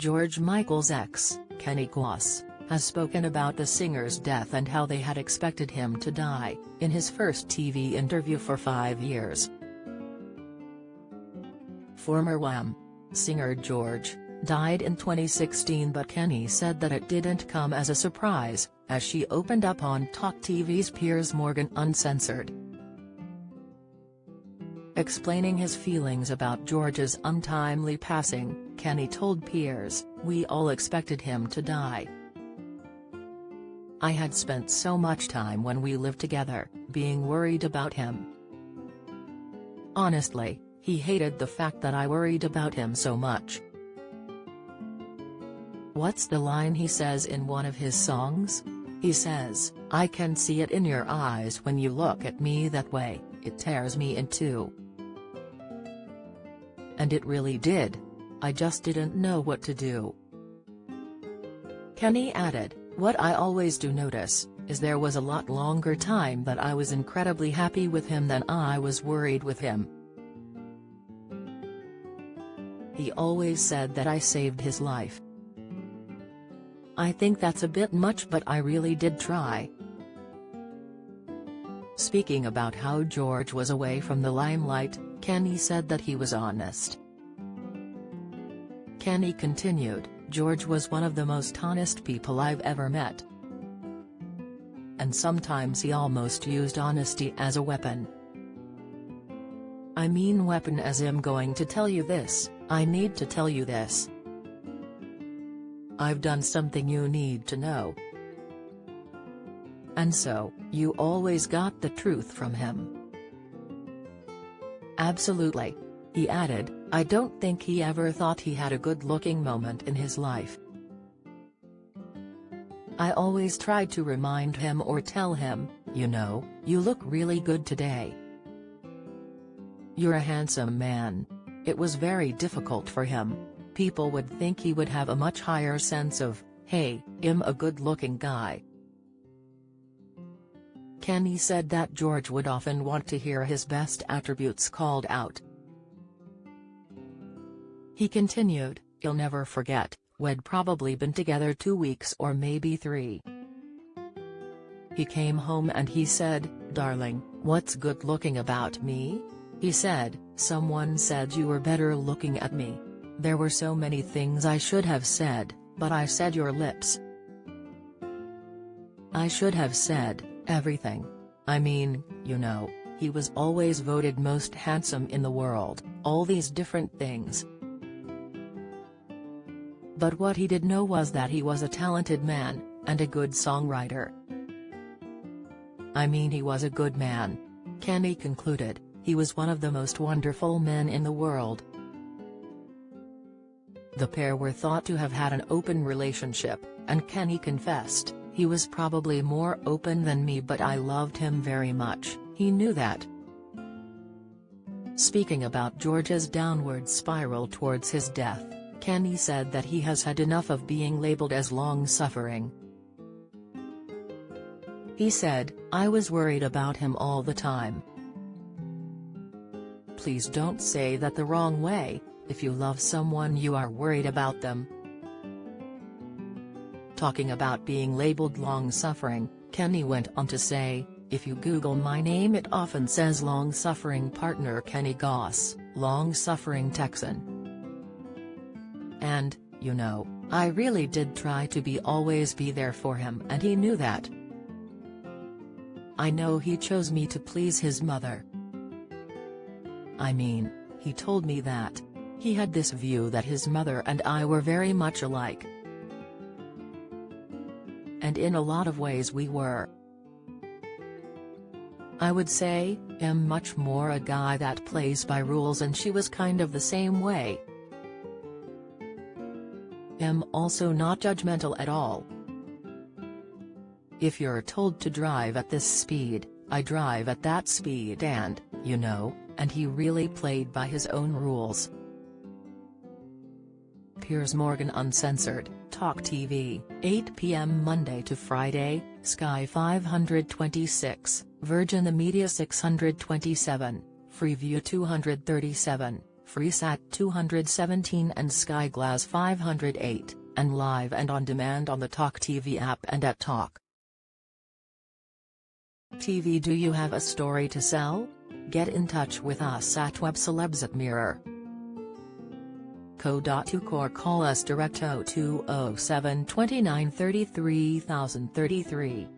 George Michael's ex, Kenny Goss, has spoken about the singer's death and how they had expected him to die, in his first TV interview for 5 years. Former Wham! Singer George died in 2016, but Kenny said that it didn't come as a surprise, as she opened up on Talk TV's Piers Morgan Uncensored. Explaining his feelings about George's untimely passing, Kenny told Piers, "We all expected him to die. I had spent so much time when we lived together, being worried about him. Honestly, he hated the fact that I worried about him so much." What's the line he says in one of his songs? He says, "I can see it in your eyes when you look at me that way, it tears me in two." And it really did. I just didn't know what to do. Kenny added, "What I always do notice, is there was a lot longer time that I was incredibly happy with him than I was worried with him. He always said that I saved his life. I think that's a bit much, but I really did try." Speaking about how George was away from the limelight, Kenny said that he was honest. Kenny continued, "George was one of the most honest people I've ever met. And sometimes he almost used honesty as a weapon. I mean weapon as I'm going to tell you this, I need to tell you this. I've done something you need to know. And so, you always got the truth from him." Absolutely. He added, "I don't think he ever thought he had a good-looking moment in his life. I always tried to remind him or tell him, you know, you look really good today. You're a handsome man." It was very difficult for him. People would think he would have a much higher sense of, "Hey, I'm a good-looking guy." Kenny said that George would often want to hear his best attributes called out. He continued, "He'll never forget, we'd probably been together 2 weeks or maybe 3. He came home and he said, 'Darling, what's good looking about me?' He said, 'Someone said you were better looking at me.' There were so many things I should have said, but I said your lips. I should have said everything. I mean, you know, he was always voted most handsome in the world, all these different things. But what he did know was that he was a talented man, and a good songwriter. I mean, he was a good man." Kenny concluded, "He was one of the most wonderful men in the world." The pair were thought to have had an open relationship, and Kenny confessed, "He was probably more open than me, but I loved him very much, he knew that." Speaking about George's downward spiral towards his death, Kenny said that he has had enough of being labeled as long-suffering. He said, "I was worried about him all the time. Please don't say that the wrong way. If you love someone, you are worried about them." Talking about being labeled long-suffering, Kenny went on to say, "If you Google my name, it often says long-suffering partner Kenny Goss, long-suffering Texan. And, you know, I really did try to always be there for him, and he knew that. I know he chose me to please his mother. I mean, he told me that. He had this view that his mother and I were very much alike. And in a lot of ways we were. I would say, I'm much more a guy that plays by rules, and she was kind of the same way. I'm also not judgmental at all. If you're told to drive at this speed, I drive at that speed, and, you know, and he really played by his own rules." Piers Morgan Uncensored, Talk TV, 8 p.m. Monday to Friday, Sky 526, Virgin Media 627, Freeview 237, Freesat 217 and Sky Glass 508, and live and on demand on the Talk TV app and at Talk TV. Do you have a story to sell? Get in touch with us at webcelebs@mirror.co.uk or call us direct 0207 29 33 033.